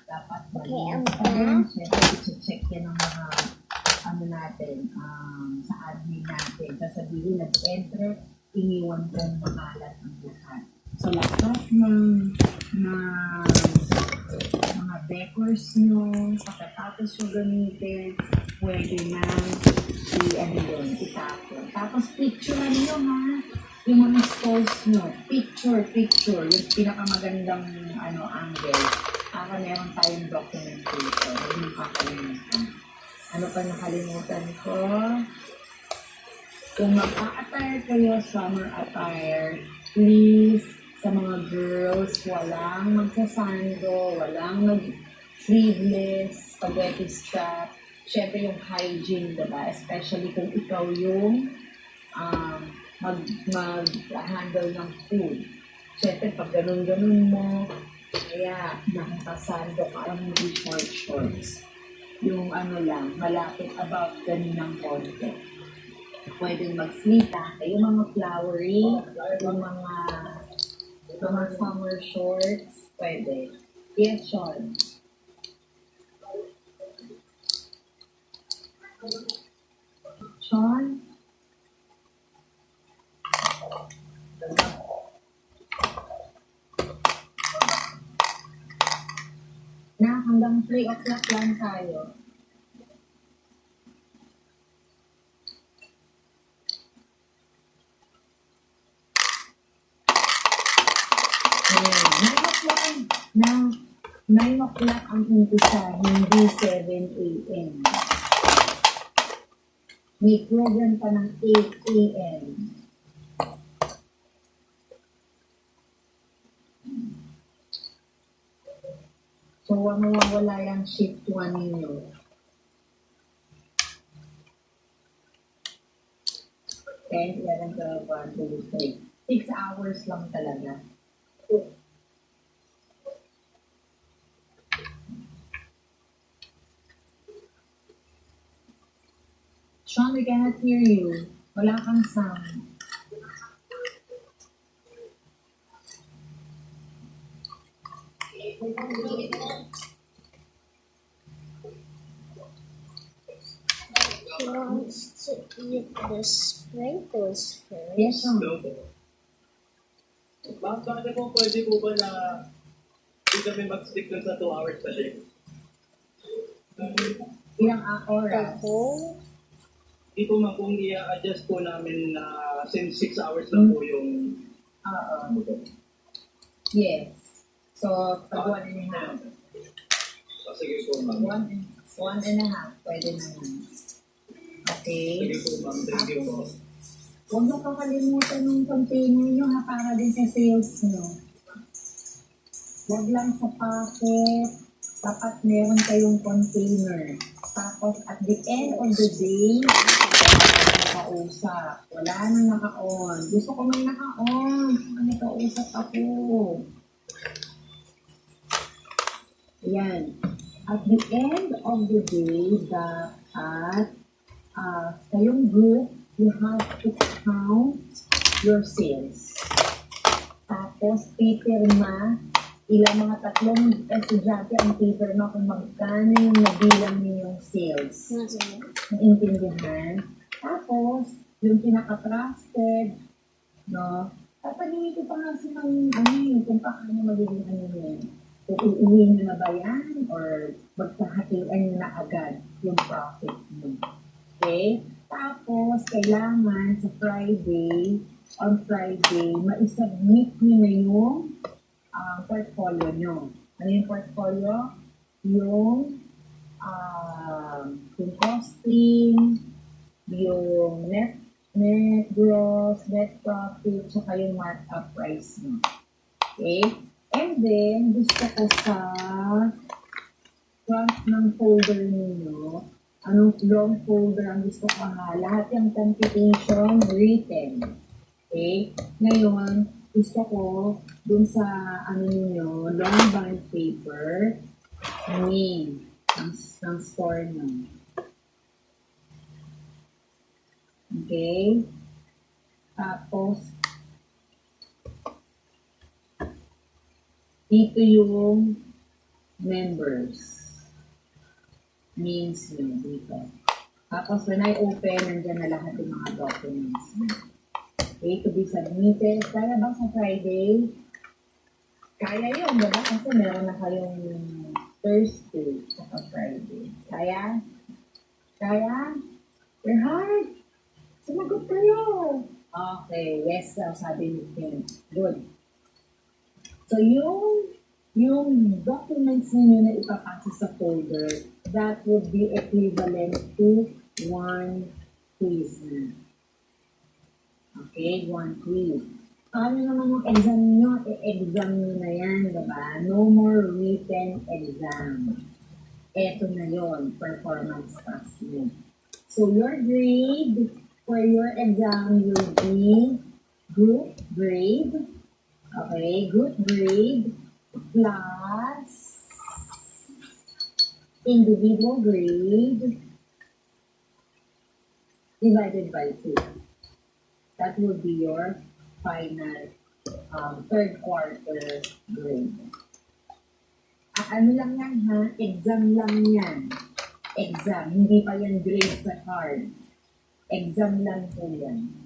Dapat mag-i-install. Siyempre, i-check yan ng mga natin, sa admin natin. Sasabihin, nag-enter, iniwan kong makalat ang lahat. So, lahat ng mga decors nyo, pagkatapos yung gamitin, pwede na itapon. Tapos, picturean nyo ha, yung mga stalls nyo. Picture, yung pinakamagandang angle. Para meron tayong documentation. Hindi kakalimutan. Ano pa nakalimutan ko? Kung magpa-attire kayo, summer attire, please, sa mga girls, walang magsasando, walang mag-sleeveless, spaghetti strap. Siyempre yung hygiene, diba? Especially kung ikaw yung mag-handle ng food. Siyempre, pag ganun-ganun mo, kaya nakapasando ka ang mga shorts. Yung lang, malapit about ganun ng konti. Pwedeng mag-slita. Yung mga flowery, yung mga summer shorts, pwede. Yes, Sean. Sean? Na, hanggang 3 o'clock lang tayo. Now, 9 o'clock ang umpisa, hindi 7 a.m. May program pa ng 8 a.m. So, mawawala yung shift 1 ninyo. 10, 11, 12, 1, 2, 3. 6 hours lang talaga. Sean, we cannot hear you. Wala kang sound. She wants to eat the sprinkles first. Yes, Sean. Bakit po pwede po ba na hindi kami mag-stick lang sa 2 hours pa siya? Ilang oras? Ako? Hindi po man kung i-adjust po namin na since 6 hours lang po yung Yes. So, pag 1.5. sige po ma'am. 1.5. Pwede na yun. Okay. Sige po ma'am, thank you po. Huwag mo kakalimutan ng container nyo ha, para din sa sales nyo. Huwag lang sa packet. Dapat meron kayong container. Tapos at the end of the day, nakausap. Wala nang naka-on. Gusto ko may naka-on. Nakausap ako. Yan. At the end of the day, dapat kayong group, you have to count your sales. Tapos, pipirma, ilang mga 3 estudyante ang pipirma kung magkano yung nabilang ninyong sales. Naintindihan? Tapos, yung pinaka-trusted, no? Tatagin ko pa nga silang, kung paano magiging yan. Kung uuwi nyo na ba yan or magkahatian nyo na agad yung profit mo. Okay? Tapos, kailangan sa on Friday, ma-submit nyo na yung portfolio nyo. Ano yung portfolio? Yung costing, yung net gross, net profit, saka yung markup price mo. Okay? And then, gusto ko sa front ng folder ninyo, anong long folder ang gusto ko lahat yung computation written. Okay? Ngayon, gusto ko dun sa ninyo, long bond paper, name ng store nyo. Okay? Tapos, dito yung members. Names nyo dito. Tapos, when I open, nandyan na lahat yung mga documents. Okay, to be submitted. Kaya ba sa Friday? Kaya yun, diba? Kasi meron na kayong Thursday sa Friday. Kaya? Kaya? You're hard. Sumagot kayo. Okay, yes, sabi ni Kim. Good. So, yung documents ninyo na ipapasa sa folder, that would be equivalent to 1 quiz na. Okay, 1 quiz. Paano naman yung exam nyo? E-exam nyo na yan, diba? No more written exam. Eto na yon, performance test mo. So, your grade for your exam will be group grade. Okay, group grade plus individual grade divided by 2. That will be your final third quarter grade. Ano lang yan ha? Exam lang yan. Exam. Hindi pa yan grade sa card. Exam lang po yan.